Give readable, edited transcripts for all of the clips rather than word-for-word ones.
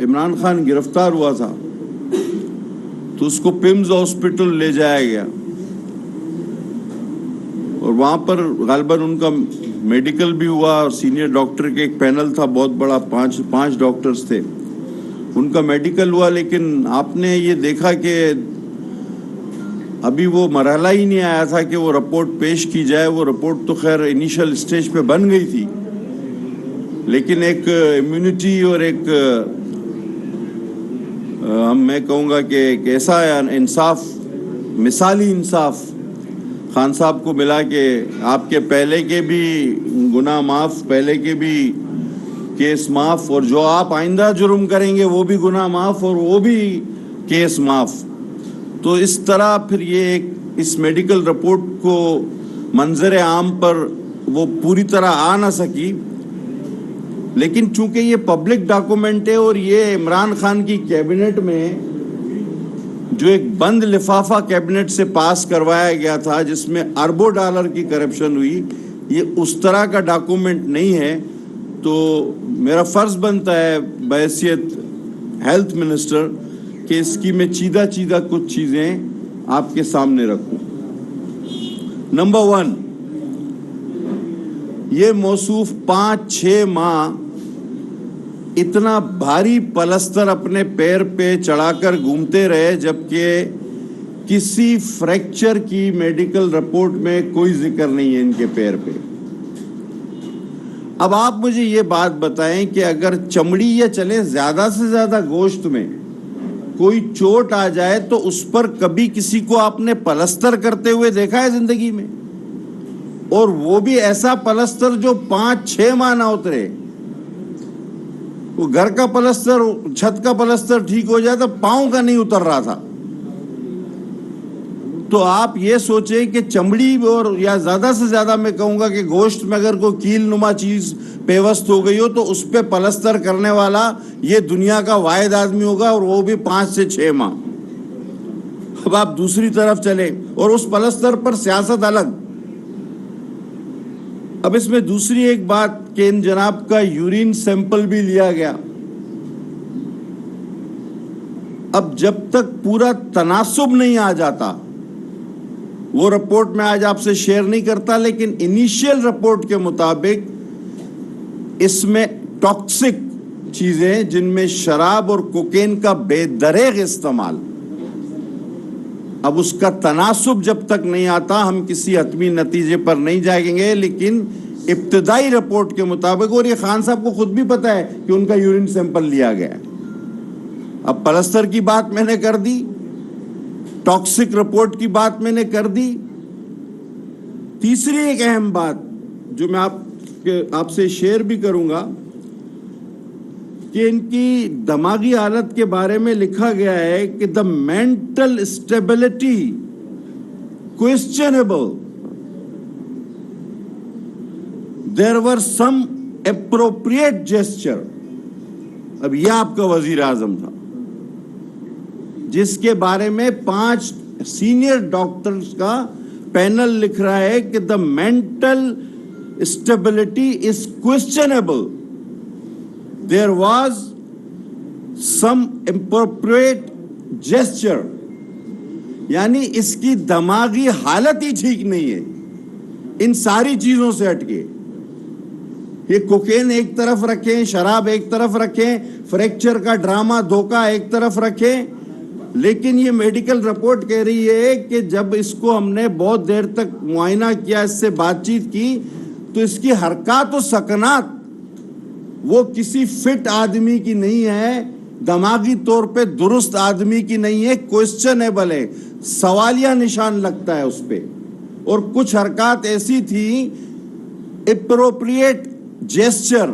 عمران خان گرفتار ہوا تھا تو اس کو پمز ہاسپٹل لے جایا گیا اور وہاں پر غالباً ان کا میڈیکل بھی ہوا اور سینئر ڈاکٹر کے ایک پینل تھا بہت بڑا، پانچ ڈاکٹرز تھے، ان کا میڈیکل ہوا. لیکن آپ نے یہ دیکھا کہ ابھی وہ مرحلہ ہی نہیں آیا تھا کہ وہ رپورٹ پیش کی جائے. وہ رپورٹ تو خیر انیشل اسٹیج پہ بن گئی تھی، لیکن ایک امیونٹی اور ایک میں کہوں گا کہ ایک ایسا انصاف، مثالی انصاف خان صاحب کو ملا کہ آپ کے پہلے کے بھی گناہ معاف، پہلے کے بھی کیس معاف، اور جو آپ آئندہ جرم کریں گے وہ بھی گناہ معاف اور وہ بھی کیس معاف. تو اس طرح پھر یہ ایک اس میڈیکل رپورٹ کو منظر عام پر وہ پوری طرح آ نہ سکی، لیکن چونکہ یہ پبلک ڈاکومنٹ ہے اور یہ عمران خان کی کیبنٹ میں جو ایک بند لفافہ کیبنٹ سے پاس کروایا گیا تھا جس میں اربوں ڈالر کی کرپشن ہوئی، یہ اس طرح کا ڈاکومنٹ نہیں ہے. تو میرا فرض بنتا ہے بحیثیت ہیلتھ منسٹر کہ اس کی میں چیدہ کچھ چیزیں آپ کے سامنے رکھوں. نمبر 1، یہ موصوف 5-6 ماہ اتنا بھاری پلستر اپنے پیر پہ چڑھا کر گھومتے رہے، جبکہ کسی فریکچر کی میڈیکل رپورٹ میں کوئی ذکر نہیں ہے ان کے پیر پہ. اب آپ مجھے یہ بات بتائیں کہ اگر چمڑی یا چلے زیادہ سے زیادہ گوشت میں کوئی چوٹ آ جائے تو اس پر کبھی کسی کو آپ نے پلستر کرتے ہوئے دیکھا ہے زندگی میں؟ اور وہ بھی ایسا پلستر جو 5-6 ماہ نہ اترے. وہ گھر کا پلستر، چھت کا پلستر ٹھیک ہو جائے تو پاؤں کا نہیں اتر رہا تھا. تو آپ یہ سوچیں کہ چمڑی اور یا زیادہ سے زیادہ میں کہوں گا کہ گوشت میں اگر کوئی کیل نما چیز پیوست ہو گئی ہو تو اس پہ پلستر کرنے والا یہ دنیا کا واحد آدمی ہوگا، اور وہ بھی 5 سے 6 ماہ. اب آپ دوسری طرف چلیں اور اس پلستر پر سیاست الگ. اب اس میں دوسری ایک بات کہ ان جناب کا یورین سیمپل بھی لیا گیا. اب جب تک پورا تناسب نہیں آ جاتا، وہ رپورٹ میں آج آپ سے شیئر نہیں کرتا، لیکن انیشیل رپورٹ کے مطابق اس میں ٹاکسک چیزیں جن میں شراب اور کوکین کا بے دریغ استعمال، اب اس کا تناسب جب تک نہیں آتا ہم کسی حتمی نتیجے پر نہیں جائیں گے. لیکن ابتدائی رپورٹ کے مطابق، اور یہ خان صاحب کو خود بھی پتا ہے کہ ان کا یورین سیمپل لیا گیا ہے. اب پلستر کی بات میں نے کر دی، ٹاکسک رپورٹ کی بات میں نے کر دی. تیسری ایک اہم بات جو میں آپ سے شیئر بھی کروں گا کہ ان کی دماغی حالت کے بارے میں لکھا گیا ہے کہ the mental stability questionable. There were some appropriate gesture. اب یہ آپ کا وزیر اعظم تھا جس کے بارے میں 5 سینئر ڈاکٹرز کا پینل لکھ رہا ہے کہ the mental stability is questionable. There was some appropriate gesture. یعنی اس کی دماغی حالت ہی ٹھیک نہیں ہے ان ساری چیزوں سے ہٹ کے. یہ کوکین ایک طرف رکھیں، شراب ایک طرف رکھیں، فریکچر کا ڈرامہ دھوکہ ایک طرف رکھیں، لیکن یہ میڈیکل رپورٹ کہہ رہی ہے کہ جب اس کو ہم نے بہت دیر تک معائنہ کیا، اس سے بات چیت کی، تو اس کی حرکات و سکنات وہ کسی فٹ آدمی کی نہیں ہے، دماغی طور پہ درست آدمی کی نہیں ہے، کوسچنیبل ہے، سوالیہ نشان لگتا ہے اس پہ. اور کچھ حرکات ایسی تھی اپروپریٹ جیسچر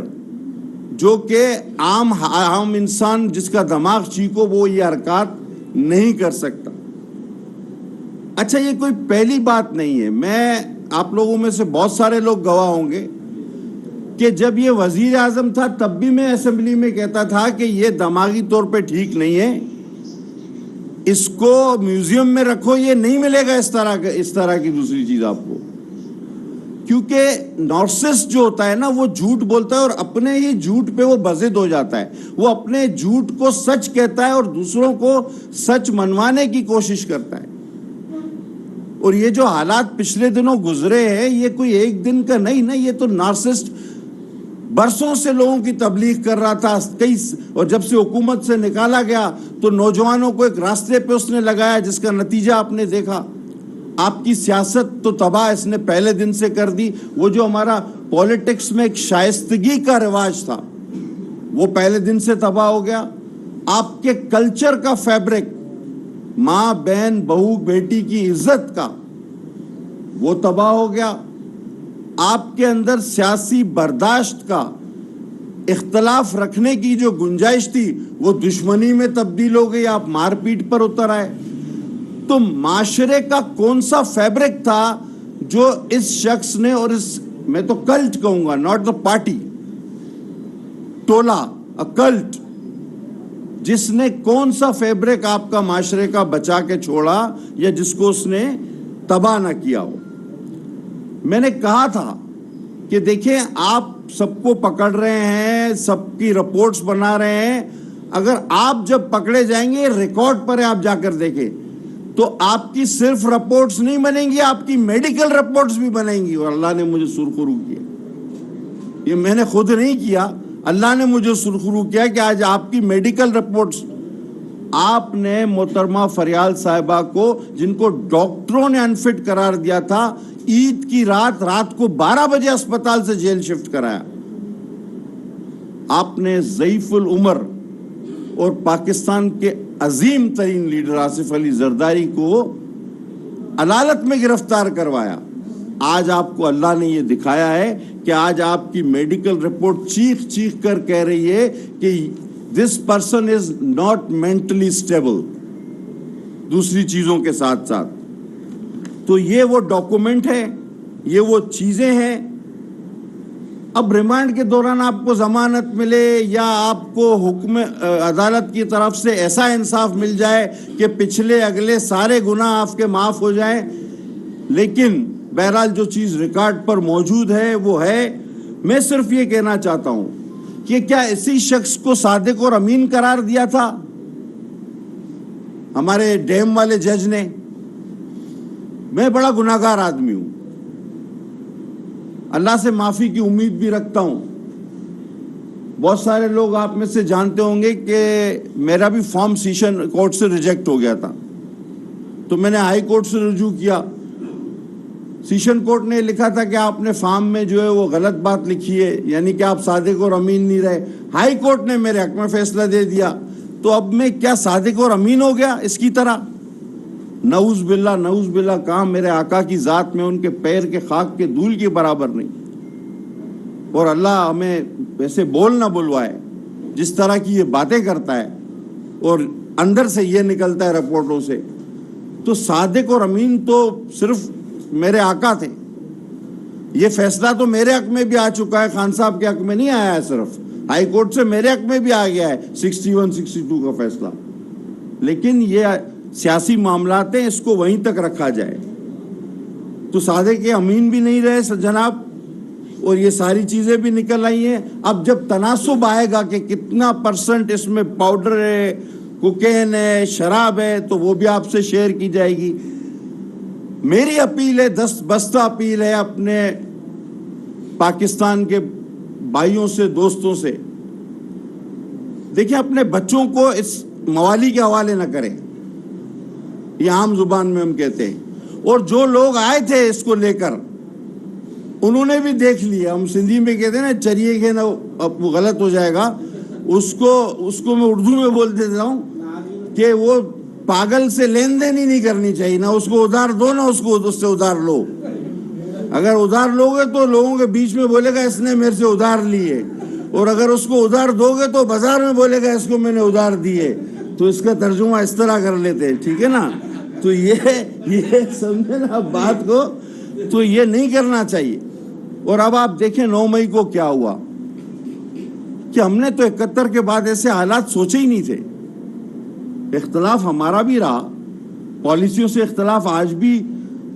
جو کہ عام انسان جس کا دماغ ٹھیک ہو وہ یہ حرکات نہیں کر سکتا. اچھا، یہ کوئی پہلی بات نہیں ہے. میں آپ لوگوں میں سے بہت سارے لوگ گواہ ہوں گے کہ جب یہ وزیر اعظم تھا تب بھی میں اسمبلی میں کہتا تھا کہ یہ دماغی طور پہ ٹھیک نہیں ہے، اس کو میوزیم میں رکھو، یہ نہیں ملے گا اس طرح کی دوسری چیز آپ کو. کیونکہ نارسسٹ جو ہوتا ہے نا وہ جھوٹ بولتا ہے اور اپنے ہی جھوٹ پہ وہ بضد ہو جاتا ہے. وہ اپنے جھوٹ کو سچ کہتا ہے اور دوسروں کو سچ منوانے کی کوشش کرتا ہے. اور یہ جو حالات پچھلے دنوں گزرے ہیں یہ کوئی ایک دن کا نہیں نا, یہ تو نارسسٹ برسوں سے لوگوں کی تبلیغ کر رہا تھا اور جب سے حکومت سے نکالا گیا تو نوجوانوں کو ایک راستے پہ اس نے لگایا جس کا نتیجہ آپ نے دیکھا. آپ کی سیاست تو تباہ اس نے پہلے دن سے کر دی. وہ جو ہمارا پولیٹکس میں ایک شائستگی کا رواج تھا وہ پہلے دن سے تباہ ہو گیا. آپ کے کلچر کا فیبرک, ماں بہن بہو بیٹی کی عزت کا, وہ تباہ ہو گیا. آپ کے اندر سیاسی برداشت کا, اختلاف رکھنے کی جو گنجائش تھی وہ دشمنی میں تبدیل ہو گئی. آپ مار پیٹ پر اتر آئے. تو معاشرے کا کون سا فیبرک تھا جو اس شخص نے, اور اس میں تو کلٹ کہوں گا, ناٹ دا پارٹی, ٹولا, کلٹ, جس نے کون سا فیبرک آپ کا معاشرے کا بچا کے چھوڑا یا جس کو اس نے تباہ نہ کیا ہو. میں نے کہا تھا کہ دیکھیں آپ سب کو پکڑ رہے ہیں, سب کی رپورٹس بنا رہے ہیں, اگر آپ جب پکڑے جائیں گے, ریکارڈ پر ہے آپ جا کر دیکھیں, تو آپ کی صرف رپورٹس نہیں بنیں گی, آپ کی میڈیکل رپورٹس بھی بنیں گی. اور اللہ نے مجھے سرخرو کیا, یہ میں نے خود نہیں کیا, اللہ نے مجھے سرخرو کیا کہ آج آپ کی میڈیکل رپورٹس. آپ نے محترمہ فریال صاحبہ کو, جن کو ڈاکٹروں نے انفٹ قرار دیا تھا, عید کی رات کو 12 بجے اسپتال سے جیل شفٹ کرایا. آپ نے ضعیف العمر اور پاکستان کے عظیم ترین لیڈر آصف علی زرداری کو عدالت میں گرفتار کروایا. آج آپ کو اللہ نے یہ دکھایا ہے کہ آج آپ کی میڈیکل رپورٹ چیخ چیخ کر کہہ رہی ہے کہ this person is not mentally stable, دوسری چیزوں کے ساتھ ساتھ. تو یہ وہ ڈاکومنٹ ہے, یہ وہ چیزیں ہیں. اب ریمانڈ کے دوران آپ کو ضمانت ملے یا آپ کو حکم عدالت کی طرف سے ایسا انصاف مل جائے کہ پچھلے اگلے سارے گناہ آپ کے معاف ہو جائیں, لیکن بہرحال جو چیز ریکارڈ پر موجود ہے وہ ہے. میں صرف یہ کہنا چاہتا ہوں کہ کیا اسی شخص کو صادق اور امین قرار دیا تھا ہمارے ڈیم والے جج نے؟ میں بڑا گناہگار آدمی ہوں, اللہ سے معافی کی امید بھی رکھتا ہوں. بہت سارے لوگ آپ میں سے جانتے ہوں گے کہ میرا بھی فارم سیشن کورٹ سے ریجیکٹ ہو گیا تھا, تو میں نے ہائی کورٹ سے رجوع کیا. سیشن کورٹ نے لکھا تھا کہ آپ نے فارم میں جو ہے وہ غلط بات لکھی ہے, یعنی کہ آپ صادق اور امین نہیں رہے. ہائی کورٹ نے میرے حق میں فیصلہ دے دیا, تو اب میں کیا صادق اور امین ہو گیا اس کی طرح؟ نعوذ باللہ, نعوذ باللہ. کہاں میرے آقا کی ذات میں ان کے پیر کے خاک کے دھول کے برابر نہیں. اور اللہ ہمیں ویسے بول نہ بلوائے جس طرح کی یہ باتیں کرتا ہے اور اندر سے یہ نکلتا ہے رپورٹوں سے. تو صادق اور امین تو صرف میرے آقا تھے. یہ فیصلہ تو میرے حق میں بھی آ چکا ہے, خان صاحب کے حق میں نہیں آیا ہے, صرف ہائی کورٹ سے میرے حق میں بھی آ گیا ہے 61-62 کا فیصلہ. لیکن یہ سیاسی معاملات ہیں, اس کو وہیں تک رکھا جائے. تو صادق کے امین بھی نہیں رہے جناب, اور یہ ساری چیزیں بھی نکل آئی ہیں. اب جب تناسب آئے گا کہ کتنا % اس میں پاؤڈر ہے, کوکین ہے, شراب ہے, تو وہ بھی آپ سے شیئر کی جائے گی. میری اپیل ہے, دست بستہ اپیل ہے اپنے پاکستان کے بھائیوں سے, دوستوں سے, دیکھیں اپنے بچوں کو اس موالی کے حوالے نہ کریں. یہ عام زبان میں ہم کہتے ہیں. اور جو لوگ آئے تھے اس کو لے کر, انہوں نے بھی دیکھ لیا. ہم سندھی میں کہتے ہیں نا چریے کے نا, اب وہ غلط ہو جائے گا, اس کو میں اردو میں بول دیتا ہوں کہ وہ پاگل سے لین دین ہی نہیں کرنی چاہیے. نہ اس کو ادھار دو, نہ اس کو اس سے ادھار لو. اگر ادھار لو گے تو لوگوں کے بیچ میں بولے گا اس نے میرے سے ادھار لی ہے, اور اگر اس کو ادھار دو گے تو بازار میں بولے گا اس کو میں نے ادھار دیے. تو اس کا ترجمہ اس طرح کر لیتے ہیں, ٹھیک ہے نا. تو یہ سمجھے نا بات کو, تو یہ نہیں کرنا چاہیے. اور اب آپ دیکھیں 9 مئی کو کیا ہوا, کہ ہم نے تو 71 کے بعد ایسے حالات سوچے ہی نہیں تھے. اختلاف ہمارا بھی رہا, پالیسیوں سے اختلاف آج بھی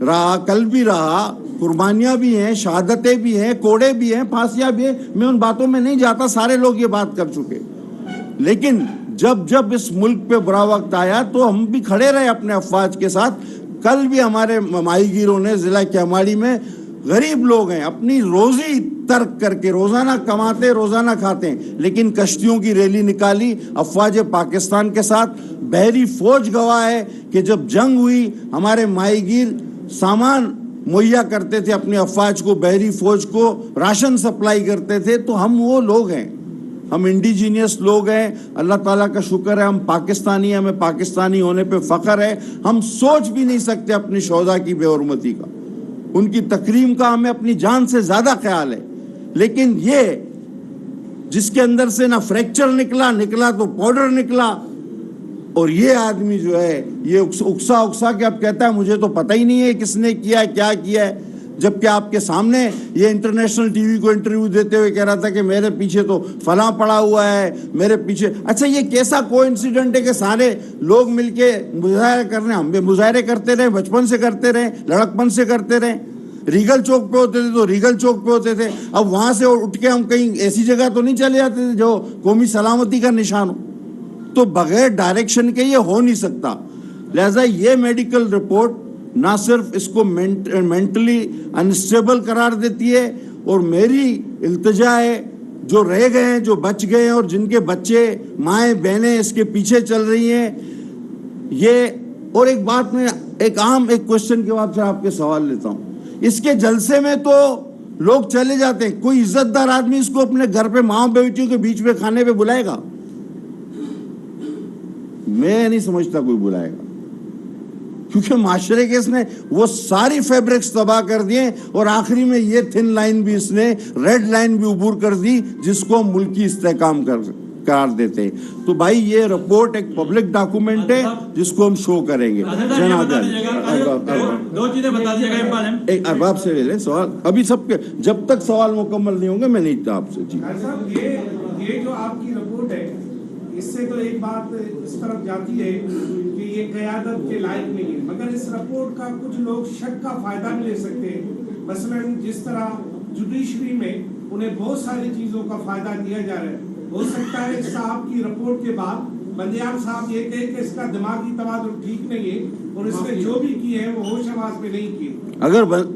رہا, کل بھی رہا, قربانیاں بھی ہیں, شہادتیں بھی ہیں, کوڑے بھی ہیں, پھانسیاں بھی ہیں. میں ان باتوں میں نہیں جاتا, سارے لوگ یہ بات کر چکے. لیکن جب اس ملک پہ برا وقت آیا تو ہم بھی کھڑے رہے اپنے افواج کے ساتھ. کل بھی ہمارے ماہی گیروں نے ضلع کیماڑی میں, غریب لوگ ہیں, اپنی روزی ترک کر کے روزانہ کماتے روزانہ کھاتے ہیں, لیکن کشتیوں کی ریلی نکالی افواج پاکستان کے ساتھ. بحری فوج گواہ ہے کہ جب جنگ ہوئی ہمارے ماہی گیر سامان مہیا کرتے تھے اپنے افواج کو, بحری فوج کو راشن سپلائی کرتے تھے. تو ہم وہ لوگ ہیں, ہم انڈیجینئس لوگ ہیں. اللہ تعالیٰ کا شکر ہے ہم پاکستانی ہیں, ہمیں پاکستانی ہونے پہ فخر ہے. ہم سوچ بھی نہیں سکتے اپنی شہداء کی بے حرمتی کا, ان کی تکریم کا ہمیں اپنی جان سے زیادہ خیال ہے. لیکن یہ جس کے اندر سے نہ فریکچر نکلا تو پاؤڈر نکلا, اور یہ آدمی جو ہے یہ اکسا کے اب کہتا ہے مجھے تو پتہ ہی نہیں ہے کس نے کیا ہے کیا کیا ہے, جبکہ آپ کے سامنے یہ انٹرنیشنل ٹی وی کو انٹرویو دیتے ہوئے کہہ رہا تھا کہ میرے پیچھے تو فلاں پڑا ہوا ہے, میرے پیچھے. اچھا یہ کیسا کوئنسیڈنٹ ہے کہ سارے لوگ مل کے مظاہرے کر رہے ہیں؟ ہم بھی مظاہرے کرتے رہے, بچپن سے کرتے رہے, لڑکپن سے کرتے رہے. ریگل چوک پہ ہوتے تھے تو ریگل چوک پہ ہوتے تھے, اب وہاں سے اٹھ کے ہم کہیں ایسی جگہ تو نہیں چلے جاتے تھے جو قومی سلامتی کا نشان ہو. تو بغیر ڈائریکشن کے یہ ہو نہیں سکتا. لہذا یہ میڈیکل رپورٹ نہ صرف اس کو مینٹلی انسٹیبل قرار دیتی ہے, اور میری التجا ہے جو رہ گئے ہیں, جو بچ گئے ہیں اور جن کے بچے مائیں بہنیں اس کے پیچھے چل رہی ہیں, یہ. اور ایک بات میں ایک کوشچن کے بعد پھر آپ کے سوال لیتا ہوں. اس کے جلسے میں تو لوگ چلے جاتے ہیں, کوئی عزت دار آدمی اس کو اپنے گھر پہ ماں بیٹیوں کے بیچ میں کھانے پہ بلائے گا؟ میں نہیں سمجھتا کوئی بلائے گا, کیونکہ معاشرے کے اس نے وہ ساری فیبرکس تباہ کر دیے, اور آخری میں یہ تھن لائن بھی اس نے, ریڈ لائن بھی عبور کر دی جس کو ملکی استحکام قرار دیتے ہیں. تو بھائی یہ رپورٹ ایک پبلک ڈاکومنٹ ہے جس کو ہم شو کریں گے. جناب دو چیزیں بتا دیجیے گا. ایک ارباب سے لے لیں سوال, ابھی سب کے جب تک سوال مکمل نہیں ہوں گے میں نہیں تھا آپ سے. جی یہ جو آپ کی رپورٹ ہے اس سے تو ایک بات اس طرف جاتی ہے کہ یہ قیادت کے لائق نہیں ہے, مگر اس رپورٹ کا کچھ لوگ شک کا فائدہ بھی لے سکتے ہیں. مثلاً جس طرح جوڈیشری میں انہیں بہت ساری چیزوں کا فائدہ دیا جا رہا ہے, ہو سکتا ہے صاحب کی رپورٹ کے بعد بندیال صاحب یہ کہے کہ اس کا دماغی توازن ٹھیک نہیں ہے, اور اس نے جو بھی کیے ہیں وہ ہوش حواس پہ نہیں کیے.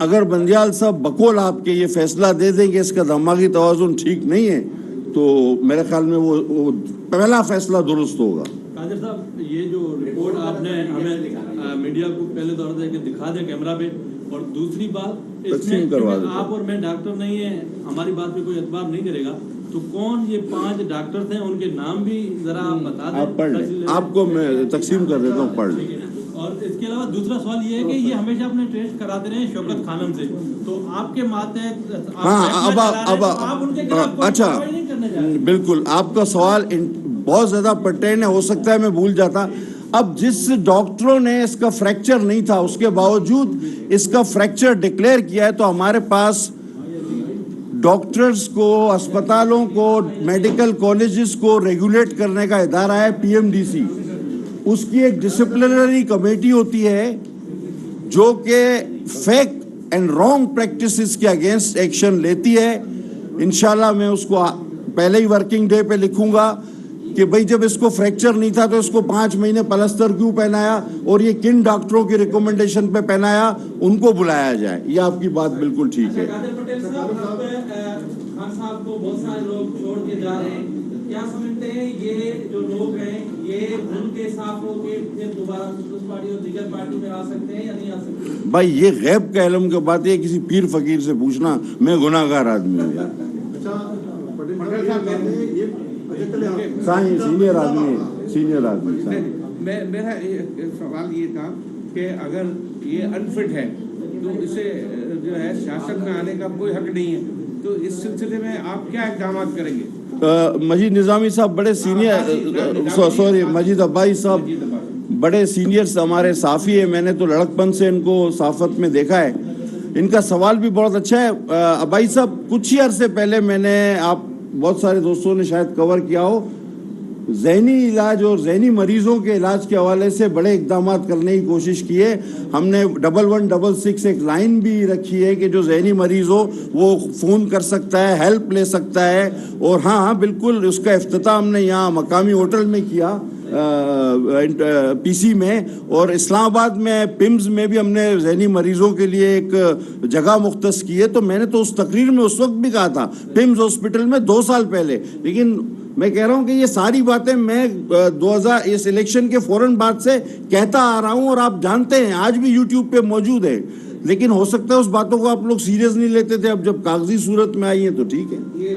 اگر بندیال صاحب بقول آپ کے یہ فیصلہ دے دیں کہ اس کا دماغی توازن ٹھیک نہیں ہے تو میرے خیال میں وہ پہلا فیصلہ درست ہوگا. قادر صاحب, یہ جو رپورٹ آپ نے ہمیں میڈیا کو پہلے طور دے کے دکھا دیں کیمرہ پہ, اور دوسری بات اس میں آپ اور میں ڈاکٹر نہیں ہیں, ہماری بات پہ کوئی اعتبار نہیں کرے گا, تو کون یہ 5 ڈاکٹر تھے ان کے نام بھی ذرا آپ بتا دیں. آپ پڑھ لیں, آپ کو میں تقسیم کر دیتا ہوں, پڑھ لیں. اور اس کے علاوہ دوسرا سوال یہ ہے کہ یہ ہمیشہ اپنے ٹیسٹ کراتے رہے شوکت خانم سے, تو آپ کے ماتحت اب ان کے خلاف اچھا بالکل آپ کا سوال بہت زیادہ پرٹین ہو سکتا ہے میں بھول جاتا. اب جس ڈاکٹروں نے اس کا فریکچر نہیں تھا اس کے باوجود اس کا فریکچر ڈکلیئر کیا ہے, تو ہمارے پاس ڈاکٹرز کو, اسپتالوں کو, میڈیکل کالجز کو ریگولیٹ کرنے کا ادارہ ہے PMDC. اس کی ایک ڈسپلنری کمیٹی ہوتی ہے جو کہ فیک اینڈ رانگ پریکٹسز کے اگینسٹ ایکشن لیتی ہے. انشاءاللہ میں اس کو پہلے ہی ورکنگ ڈے پہ لکھوں گا کہ بھئی جب اس کو فریکچر نہیں تھا تو اس کو 5 مہینے پلستر کیوں پہنایا, اور یہ کن ڈاکٹروں کی ریکومنڈیشن پہ پہنایا, ان کو بلایا جائے. یہ آپ کی بات بالکل ٹھیک ہے. خان صاحب کو بہت سارے لوگ چھوڑ کے جا رہے ہیں, کیا سمجھتے ہیں یہ جو لوگ ہیں یہ ان کے ساتھ ہو کے پھر دوبارہ پیپلز پارٹی اور دیگر پارٹی میں آ سکتے ہیں یا نہیں آ سکتے؟ بھائی یہ غیب کا علم کی بات ہے, کسی پیر فقیر سے پوچھنا, میں گناہ گار آدمی ہوں. سینئر آدمی میرا سوال یہ تھا کہ اگر یہ انفٹ ہے تو اسے جو ہے سیاست میں آنے کا کوئی حق نہیں ہے, تو اس سلسلے میں آپ کیا اقدامات کریں گے؟ مجید نظامی صاحب بڑے سینئر, مجید عبائی صاحب بڑے سینئر ہمارے صحافی ہیں, میں نے تو لڑکپن سے ان کو صحافت میں دیکھا ہے. ان کا سوال بھی بہت اچھا ہے. عبائی صاحب کچھ ہی عرصے پہلے میں نے, آپ بہت سارے دوستوں نے شاید کور کیا ہو, ذہنی علاج اور ذہنی مریضوں کے علاج کے حوالے سے بڑے اقدامات کرنے کی کوشش کی ہے. ہم نے 1166 ایک لائن بھی رکھی ہے کہ جو ذہنی مریض ہو وہ فون کر سکتا ہے, ہیلپ لے سکتا ہے. اور ہاں بالکل اس کا افتتاح ہم نے یہاں مقامی ہوٹل میں کیا, پی سی میں, اور اسلام آباد میں پمز میں بھی ہم نے ذہنی مریضوں کے لیے ایک جگہ مختص کی ہے. تو میں نے تو اس تقریر میں اس وقت بھی کہا تھا پمز ہاسپٹل میں 2 سال پہلے, لیکن میں کہہ رہا ہوں کہ یہ ساری باتیں میں 2000 اس الیکشن کے فوراً بعد سے کہتا آ رہا ہوں, اور آپ جانتے ہیں آج بھی یوٹیوب پہ موجود ہے. لیکن ہو سکتا ہے اس باتوں کو آپ لوگ سیریس نہیں لیتے تھے, اب جب کاغذی صورت میں آئی ہیں تو ٹھیک ہے. یہ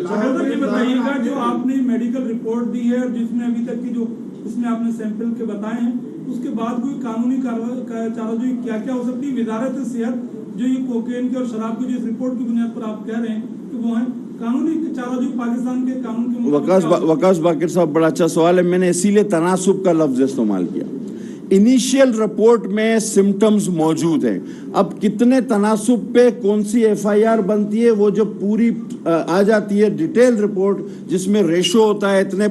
بتائیے گا جو آپ نے میڈیکل رپورٹ دی ہے جس میں ابھی تک کی جو اس میں آپ نے سیمپل کے بتائے ہیں, اس کے بعد کوئی قانونی چارہ کیا کیا ہو سکتی ہے؟ وزارت صحت جو یہ کوکین کے اور شراب کی جو اس رپورٹ کی بنیاد پر آپ کہہ رہے ہیں کہ وہ ہیں قانونی چارہ جو پاکستان کے قانون کے وکاس باقر صاحب بڑا اچھا سوال ہے. میں نے اسی لیے تناسب کا لفظ استعمال کیا. انیشیل رپورٹ میں سمٹمز موجود ہیں, اب کتنے تناسب پہ کون سی ایف آئی آر بنتی ہے وہ جب پوری آ جاتی ہے ڈیٹیل رپورٹ جس میں ریشو ہوتا ہے اتنے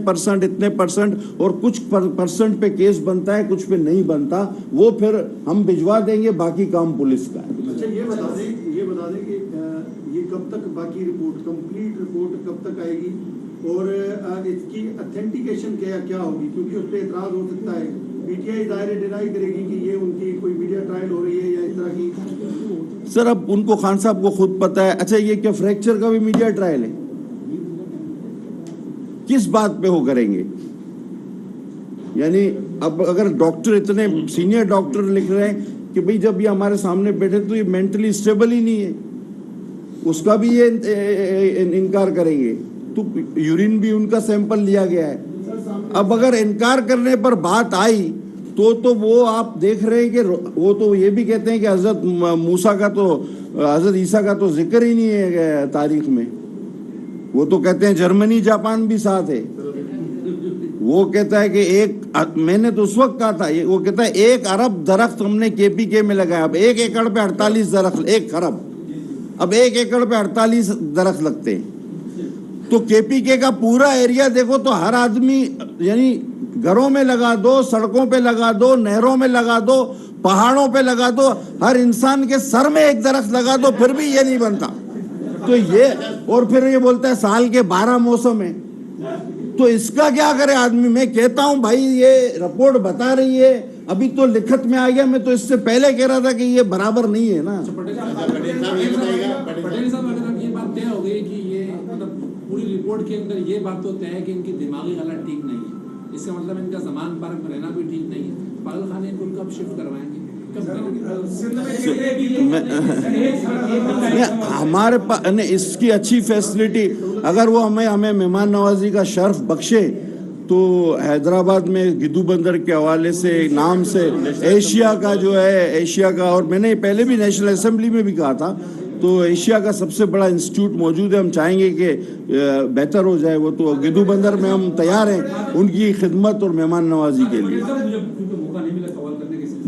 پرسنٹ اور کچھ پرسنٹ پہ کیس بنتا ہے کچھ پہ نہیں بنتا, وہ پھر ہم بھجوا دیں گے, باقی کام پولیس کا ہے. اچھا یہ بتا دیں کہ یہ کب تک باقی رپورٹ کمپلیٹ رپورٹ کب تک آئے گی اور اس کی اتھینٹیکیشن کیا ہوگی؟ کیونکہ اس پہ اعتراض ہو سکتا ہے, پی ٹی آئی ظاہر ڈینائی کرے گی کہ یہ ان کی کوئی میڈیا ٹرائل ہو رہی ہے یا اس طرح کی. سر اب ان کو خان صاحب کو خود پتا ہے. اچھا یہ کیا فریکچر کا بھی میڈیا ٹرائل ہے؟ کس بات پہ وہ کریں گے؟ یعنی اب اگر ڈاکٹر اتنے سینئر ڈاکٹر لکھ رہے ہیں کہ بھئی جب یہ ہمارے سامنے بیٹھے تو یہ مینٹلی اسٹیبل ہی نہیں ہے, اس کا بھی یہ انکار کریں گے. تو یورین بھی ان کا سیمپل لیا گیا ہے. اب اگر انکار کرنے پر بات آئی تو وہ آپ دیکھ رہے ہیں کہ وہ تو یہ بھی کہتے ہیں کہ حضرت موسیٰ کا تو حضرت عیسیٰ کا تو ذکر ہی نہیں ہے تاریخ میں. وہ تو کہتے ہیں جرمنی جاپان بھی ساتھ ہے. وہ کہتا ہے کہ میں نے تو اس وقت کہا تھا, وہ کہتا ہے 1 ارب درخت ہم نے کے پی کے میں لگایا. اب 1 ایکڑ پہ 48 درخت, 1 خرب, اب 1 ایکڑ پہ 48 درخت لگتے ہیں. تو کے پی کے کا پورا ایریا دیکھو تو ہر آدمی, یعنی گھروں میں لگا دو, سڑکوں پہ لگا دو, نہروں میں لگا دو, پہاڑوں پہ لگا دو, ہر انسان کے سر میں 1 درخت لگا دو, پھر بھی یہ نہیں بنتا. تو یہ, اور پھر یہ بولتا ہے سال کے 12 موسم ہیں. تو اس کا کیا کرے آدمی؟ میں کہتا ہوں بھائی یہ رپورٹ بتا رہی ہے, ابھی تو لکھت میں آ گیا, میں تو اس سے پہلے کہہ رہا تھا کہ یہ برابر نہیں ہے نا. پٹیل صاحب اگر اب یہ بات طے ہو گئی کہ یہ مطلب پوری رپورٹ کے اندر یہ بات تو طے ہے کہ ان کی دماغی حالت ٹھیک نہیں ہے, اس کا مطلب ان کا زمان پارک میں رہنا بھی ٹھیک نہیں ہے, پاگل خانے کو کب شفٹ کروائیں گے؟ ہمارے پاس اس کی اچھی فیسلٹی, اگر وہ ہمیں مہمان نوازی کا شرف بخشے تو حیدرآباد میں گدو بندر کے حوالے سے نام سے ایشیا کا جو ہے, ایشیا کا, اور میں نے پہلے بھی نیشنل اسمبلی میں بھی کہا تھا, تو ایشیا کا سب سے بڑا انسٹیٹیوٹ موجود ہے. ہم چاہیں گے کہ بہتر ہو جائے وہ, تو گدو بندر میں ہم تیار ہیں ان کی خدمت اور مہمان نوازی کے لیے.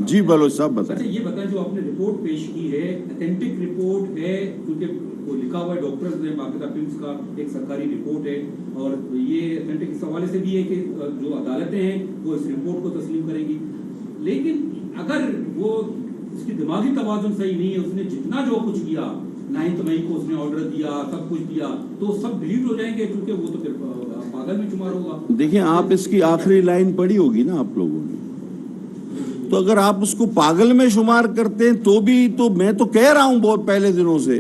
جی بلوچ صاحب بتائیں. یہ بتائیں جو آپ نے رپورٹ پیش کی ہے اتھینٹک رپورٹ ہے, کیونکہ وہ لکھا ہوا ہے ڈاکٹرز نے, باقاعدہ پمس کا ایک سرکاری رپورٹ ہے, اور یہ اتھینٹک اس حوالے سے بھی ہے کہ جو عدالتیں ہیں وہ اس رپورٹ کو تسلیم کریں گی. لیکن اگر وہ اس کی دماغی توازن صحیح نہیں ہے, اس نے جتنا جو کچھ کیا 9 مئی کو اس نے آرڈر دیا, سب کچھ دیا, تو سب ڈیلیٹ ہو جائیں گے کیونکہ وہ تو پھر پاگل میں شمار ہوگا. دیکھیں آپ اس کی آخری لائن پڑھی ہوگی نا آپ لوگوں نے, تو اگر آپ اس کو پاگل میں شمار کرتے ہیں تو بھی, تو میں تو کہہ رہا ہوں بہت پہلے دنوں سے,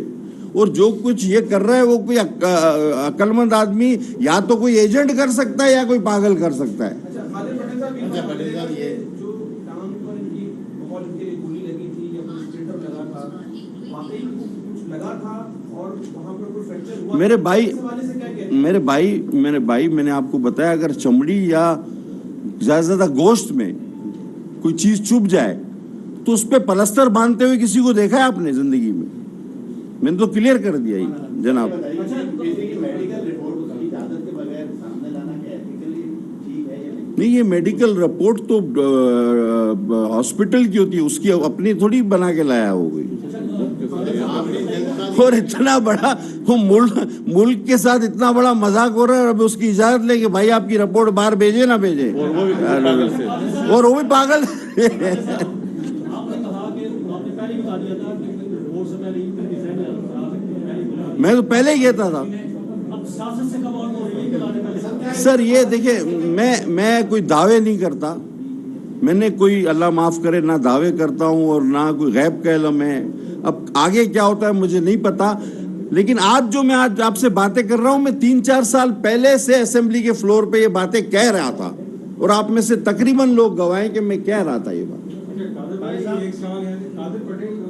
اور جو کچھ یہ کر رہا ہے وہ کوئی عقل مند آدمی یا تو کوئی ایجنٹ کر سکتا ہے یا کوئی پاگل کر سکتا ہے. میرے بھائی میں نے آپ کو بتایا, اگر چمڑی یا زیادہ گوشت میں کوئی چیز چپ جائے تو اس پہ پلستر باندھتے ہوئے کسی کو دیکھا ہے آپ نے زندگی میں؟ میں نے تو کلیئر کر دیا ہی جناب. نہیں, یہ میڈیکل رپورٹ تو ہاسپٹل کی ہوتی ہے, اس کی اپنی تھوڑی بنا کے لایا ہو گئی. اور اتنا بڑا وہ ملک کے ساتھ اتنا بڑا مذاق ہو رہا ہے، اور اب اس کی اجازت لے کہ بھائی آپ کی رپورٹ باہر بھیجے نہ بھیجے، اور وہ بھی پاگل آپ نے کہا کہ آپ نے پہلے بتا دیا تھا کہ ووٹ سے پہلے میں تو پہلے ہی کہتا تھا اب سیاست سے کب آن ہو رہی ہے کہ لانے پہلے؟ سر یہ دیکھیں، میں کوئی دعوے نہیں کرتا، میں نے کوئی اللہ معاف کرے نہ دعوے کرتا ہوں اور نہ کوئی غیب کا علم ہے، اب آگے کیا ہوتا ہے مجھے نہیں پتا، لیکن آج آپ سے باتیں کر رہا ہوں، میں 3-4 سال پہلے سے اسمبلی کے فلور پہ یہ باتیں کہہ رہا تھا، اور آپ میں سے تقریباً لوگ گواہیں کہ میں کہہ رہا تھا یہ بات۔ ایک سوال ہے قادر پٹیل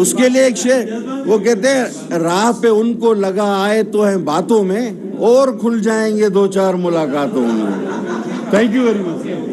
اس کے لیے ایک شعر وہ کہتے ہیں، راہ پہ ان کو لگا آئے تو ہیں باتوں میں، اور کھل جائیں گے 2-4 ملاقاتوں میں۔ Thank you very much.